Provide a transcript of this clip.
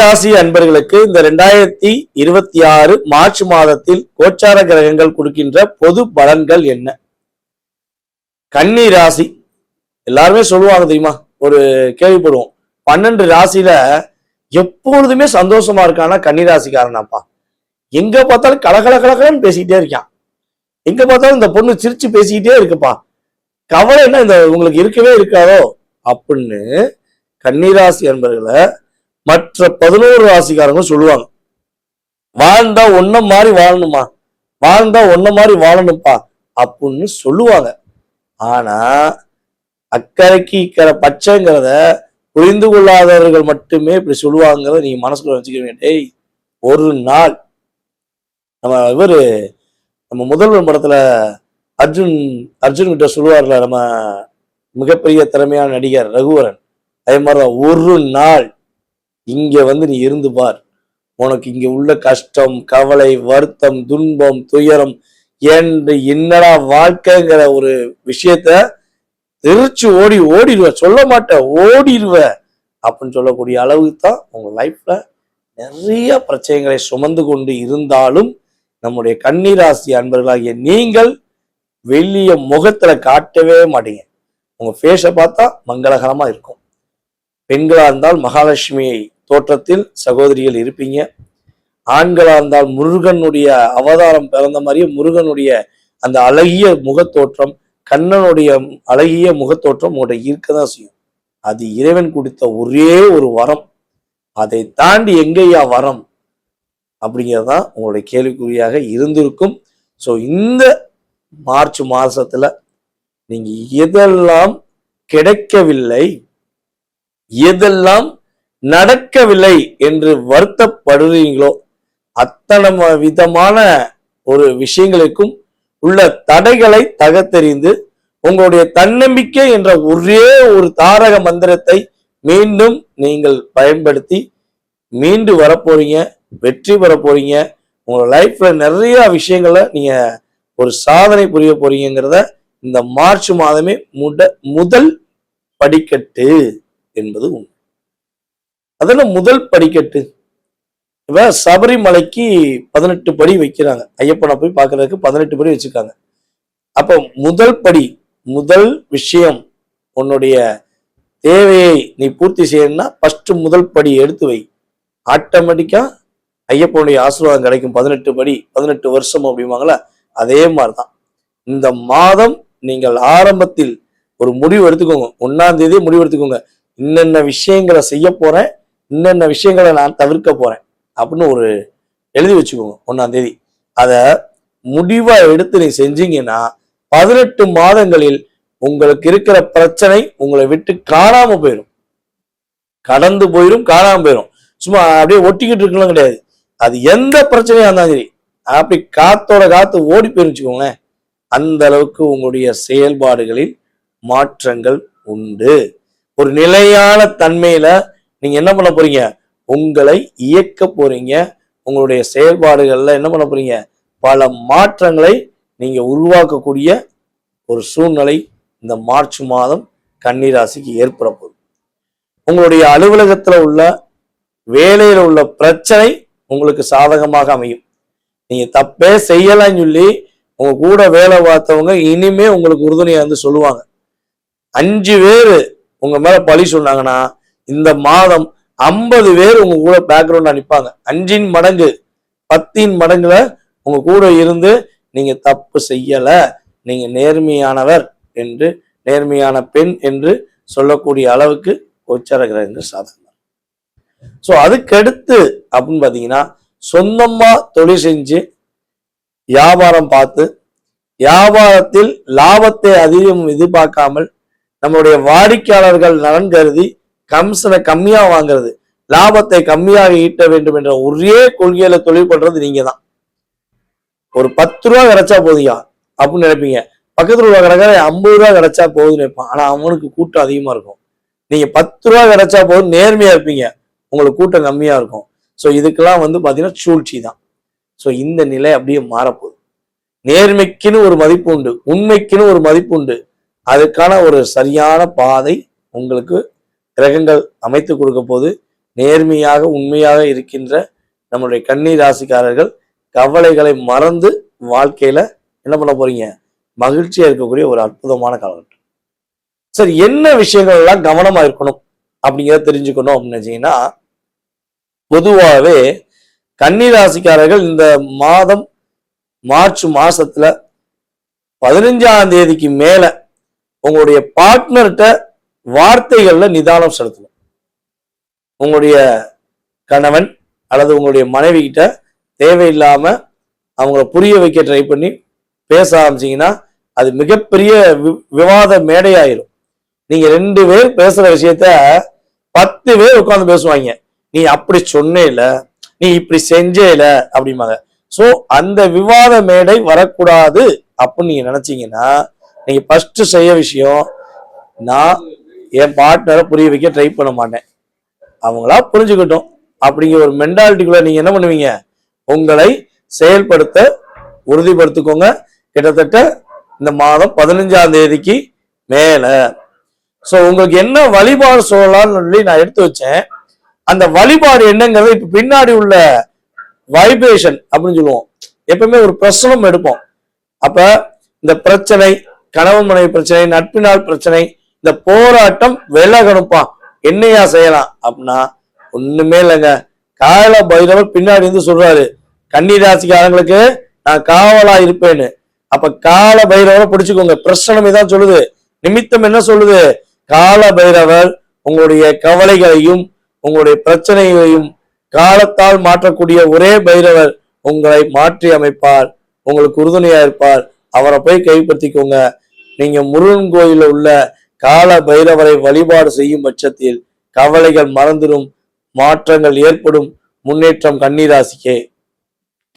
ராசி அன்பர்களுக்கு இந்த 2026 மார்ச் மாதத்தில் கோச்சார கிரகங்கள் கொடுக்கின்ற பொது பலன்கள் என்ன? கன்னி ராசி எல்லாருமே சொல்லுவாங்க தெரியுமா, ஒரு கேள்விப்படுவோம், 12 ராசியில எப்பொழுதுமே சந்தோஷமா இருக்கானா கன்னி ராசிக்காரனாப்பா. எங்க பார்த்தாலும் கலகல கலகலன்னு பேசிக்கிட்டே இருக்கான், எங்க பார்த்தாலும் இந்த பொண்ணு சிரிச்சு பேசிக்கிட்டே இருக்குப்பா, கவலை என்ன இந்த உங்களுக்கு இருக்கவே இருக்காதோ அப்படின்னு கன்னிராசி அன்பர்களை மற்ற 11 ராசிக்காரங்க சொல்லுவாங்க. வாழ்ந்தா ஒன்ன மாதிரி வாழணுமா, வாழ்ந்தா ஒன்ன மாதிரி வாழணும்ப்பா அப்படின்னு சொல்லுவாங்க. ஆனா அக்கறைக்கு இக்கரை பச்சைங்கிறத புரிந்து கொள்ளாதவர்கள் மட்டுமே இப்படி சொல்லுவாங்கிறத நீங்க மனசுக்குள்ள வச்சுக்க. டேய், ஒரு நாள் நம்ம முதல்வர் படத்துல அர்ஜுன் கிட்ட சொல்லுவார்ல, நம்ம மிகப்பெரிய திறமையான நடிகர் ரகுவரன், அதே மாதிரிதான் ஒரு நாள் இங்க வந்து நீ இருந்து பார், உனக்கு இங்க உள்ள கஷ்டம், கவலை, வருத்தம், துன்பம், துயரம் என்று என்னடா வாழ்க்கைங்கிற ஒரு விஷயத்த தெரிச்சு ஓடிடுவ, சொல்ல மாட்டேன் ஓடிடுவ அப்படின்னு சொல்லக்கூடிய அளவுக்கு தான் உங்க லைஃப்ல நிறைய பிரச்சனைகளை சுமந்து கொண்டு இருந்தாலும் நம்முடைய கன்னிராசி அன்பர்களாகிய நீங்கள் வெளிய முகத்துல காட்டவே மாட்டீங்க. உங்க ஃபேஸை பார்த்தா மங்களகரமா இருக்கும். பெண்களா இருந்தால் மகாலட்சுமியை தோற்றத்தில் சகோதரிகள் இருப்பீங்க. ஆண்களா இருந்தால் முருகனுடைய அவதாரம் பிறந்த மாதிரியே முருகனுடைய அந்த அழகிய முகத்தோற்றம், கண்ணனுடைய அழகிய முகத்தோற்றம் உங்கள்கிட்ட இருக்கதான் செய்யும். அது இறைவன் கொடுத்த ஒரே ஒரு வரம். அதை தாண்டி எங்கேயா வரம் அப்படிங்கிறதான் உங்களுடைய கேள்விக்குறியாக இருந்திருக்கும். ஸோ இந்த மார்ச் மாசத்துல நீங்க எதெல்லாம் கிடைக்கவில்லை, எதெல்லாம் நடக்கவில்லை என்று வருத்தப்படுறீங்களோ அத்தனை விதமான ஒரு விஷயங்களுக்கும் உள்ள தடைகளை தகர்த்தெறிந்து உங்களுடைய தன்னம்பிக்கை என்ற ஒரே ஒரு தாரக மந்திரத்தை மீண்டும் நீங்கள் பயன்படுத்தி மீண்டு வரப்போறீங்க, வெற்றி பெற போறீங்க. உங்க லைஃப்ல நிறைய விஷயங்களை நீங்க ஒரு சாதனை புரிய போறீங்கிறத இந்த மார்ச் மாதமே முதல் படிக்கட்டு என்பது உண்மை. அதெல்லாம் முதல் படிக்கட்டு. இப்ப சபரிமலைக்கு 18 படி வைக்கிறாங்க, ஐயப்பனை போய் பார்க்கறதுக்கு 18 படி வச்சிருக்காங்க. அப்ப முதல் படி, முதல் விஷயம், உன்னுடைய தேவையை நீ பூர்த்தி செய்யணும்னா ஃபர்ஸ்ட் முதல் படி எடுத்து வை. ஆட்டோமேட்டிக்கா ஐயப்பனுடைய ஆசீர்வாதம் கிடைக்கும். 18 படி 18 வருஷம் அப்படிம்பாங்களா, அதே மாதிரிதான் இந்த மாதம் நீங்கள் ஆரம்பத்தில் ஒரு முடிவு எடுத்துக்கோங்க. 1ஆம் தேதி முடிவு எடுத்துக்கோங்க, இன்னென்ன விஷயங்களை செய்ய போறேன், இன்னென்ன விஷயங்களை நான் தவிர்க்க போறேன் அப்படின்னு ஒரு எழுதி வச்சுக்கோங்க 1ஆம் தேதி. அத முடிவா எடுத்து நீ செஞ்சீங்கன்னா 18 மாதங்களில் உங்களுக்கு இருக்கிற பிரச்சனை உங்களை விட்டு காணாம போயிடும், கடந்து போயிடும், காணாம போயிடும். சும்மா அப்படியே ஒட்டிக்கிட்டு இருக்கலாம் கிடையாது. அது எந்த பிரச்சனையா இருந்தாலும் சரி, அப்படி காத்தோட காத்து ஓடி போயிருச்சுக்கோங்களேன். அந்த அளவுக்கு உங்களுடைய செயல்பாடுகளில் மாற்றங்கள் உண்டு. ஒரு நிலையான தன்மையில நீங்க என்ன பண்ண போறீங்க, உங்களை இயக்க போறீங்க. உங்களுடைய செயல்பாடுகள்ல என்ன பண்ண போறீங்க, பல மாற்றங்களை நீங்க உருவாக்கக்கூடிய ஒரு சூழ்நிலை இந்த மார்ச் மாதம் கன்னிராசிக்கு ஏற்பட போகுது. உங்களுடைய அலுவலகத்துல உள்ள வேலையில உள்ள பிரச்சனை உங்களுக்கு சாதகமாக அமையும். நீங்க தப்பே செய்யலாம்னு சொல்லி உங்க கூட வேலை பார்த்தவங்க இனிமே உங்களுக்கு உறுதுணையா இருந்து சொல்லுவாங்க. 5 பேரு உங்க மேல பழி சொன்னாங்கன்னா இந்த மாதம் 50 பேர் உங்க கூட பேக்ரவுண்டா நிற்பாங்க. 5 மடங்கு 10 மடங்குல உங்க கூட இருந்து நீங்க தப்பு செய்யல, நீங்க நேர்மையானவர் என்று, நேர்மையான பெண் என்று சொல்லக்கூடிய அளவுக்கு கோச்சார கிரகங்கள் சாதகம். ஸோ அதுக்கடுத்து அப்படின்னு பாத்தீங்கன்னா, சொந்தமா தொழில் செஞ்சு வியாபாரம் பார்த்து வியாபாரத்தில் லாபத்தை அதிகம் எதிர்பார்க்காமல் நம்மளுடைய வாடிக்கையாளர்கள் நலன் கருதி கமிஷனை கம்மியா வாங்குறது, லாபத்தை கம்மியாக ஈட்ட வேண்டும் என்ற ஒரே கொள்கையில தொழில் பண்றது நீங்க தான். ஒரு 10 ரூபா கிடைச்சா போதியா அப்படின்னு நினைப்பீங்க. பக்கத்துல உள்ள கடைக்கார 50 ரூபா கிடைச்சா போகுதுன்னு நினைப்பான். ஆனா அவனுக்கு கூட்டம் அதிகமா இருக்கும். நீங்க 10 ரூபா கிடைச்சா போதும் நேர்மையா இருப்பீங்க, உங்களுக்கு கூட்டம் கம்மியா இருக்கும். ஸோ இதுக்கெல்லாம் வந்து பாத்தீங்கன்னா சூழ்ச்சி தான். ஸோ இந்த நிலை அப்படியே மாறப்போகுது. நேர்மைக்குன்னு ஒரு மதிப்பு உண்டு, உண்மைக்குன்னு ஒரு மதிப்பு உண்டு. அதுக்கான ஒரு சரியான பாதை உங்களுக்கு கிரகங்கள் அமைத்து கொடுக்க போது. நேர்மையாக உண்மையாக இருக்கின்ற நம்மளுடைய கன்னி ராசிக்காரர்கள் கவலைகளை மறந்து வாழ்க்கையில என்ன பண்ண போறீங்க, மகிழ்ச்சியா இருக்கக்கூடிய ஒரு அற்புதமான காலகட்டம். சரி, என்ன விஷயங்கள் எல்லாம் கவனமா இருக்கணும் அப்படிங்கிறத தெரிஞ்சுக்கணும் அப்படின்னு நினைச்சீங்கன்னா, பொதுவாகவே கன்னி ராசிக்காரர்கள் இந்த மாதம் மார்ச் மாசத்துல 15ஆம் தேதிக்கு மேல உங்களுடைய பார்ட்னர்கிட்ட வார்த்தைகள்ல நிதானம் செலுத்தணும். உங்களுடைய கணவன் அல்லது உங்களுடைய மனைவி கிட்ட தேவையில்லாம அவங்கள புரிய வைக்க ட்ரை பண்ணி பேச ஆரம்பிச்சீங்கன்னா அது மிகப்பெரிய விவாத மேடையாயிரும். நீங்க 2 பேர் பேசுற விஷயத்த 10 பேர் உட்கார்ந்து பேசுவாங்க. நீ அப்படி சொன்னேல, நீ இப்படி செஞ்சேல அப்படிம்பாங்க. சோ அந்த விவாத மேடை வரக்கூடாது அப்படின்னு நீங்க நினைச்சீங்கன்னா, நீங்க ஃபர்ஸ்ட் செய்ய விஷயம், நான் என் பார்ட்னரை புரிய வைக்க ட்ரை பண்ண மாட்டேன், அவங்களா புரிஞ்சுக்கிட்டோம் அப்படிங்கிற ஒரு மென்டாலிட்டிக்குள்ள நீங்க என்ன பண்ணுவீங்க, உங்களை செயல்படுத்த உறுதிப்படுத்திக்கோங்க. கிட்டத்தட்ட இந்த மாதம் 15ஆம் தேதிக்கு மேல சோ உங்களுக்கு என்ன வழிபாடு சொல்லலாம்னு சொல்லி நான் எடுத்து வச்சேன். அந்த வழிபாடு என்னங்கிறது இப்ப பின்னாடி உள்ள வைப்ரேஷன் அப்படின்னு சொல்லுவோம். எப்பவுமே ஒரு பிரசனம் எடுப்போம். அப்ப இந்த பிரச்சனை, கணவன் மனைவி பிரச்சனை, நட்பினால் பிரச்சனை, இந்த போராட்டம் விலகணுப்பா, என்னையா செய்யலாம் அப்படின்னா ஒண்ணுமே இல்லைங்க. கால பைரவர் பின்னாடி இருந்து சொல்றாரு, கன்னி ராசிக்காரங்களுக்கு நான் காவலா இருப்பேன்னு. அப்ப கால பைரவரை பிடிச்சுக்கோங்க. பிரசனம் இதான் சொல்லுது, நிமித்தம் என்ன சொல்லுது, கால பைரவர் உங்களுடைய கவலைகளையும் உங்களுடைய பிரச்சனைகளையும் காலத்தால் மாற்றக்கூடிய ஒரே பைரவர் உங்களை மாற்றி அமைப்பார், உங்களுக்கு உறுதுணையா இருப்பார். அவரை போய் கைப்பற்றிக்கோங்க. நீங்க முருகன் கோயில உள்ள கால பைரவரை வழிபாடு செய்யும் பட்சத்தில் கவலைகள் மறந்துடும், மாற்றங்கள் ஏற்படும், முன்னேற்றம் கன்னி ராசிக்கே.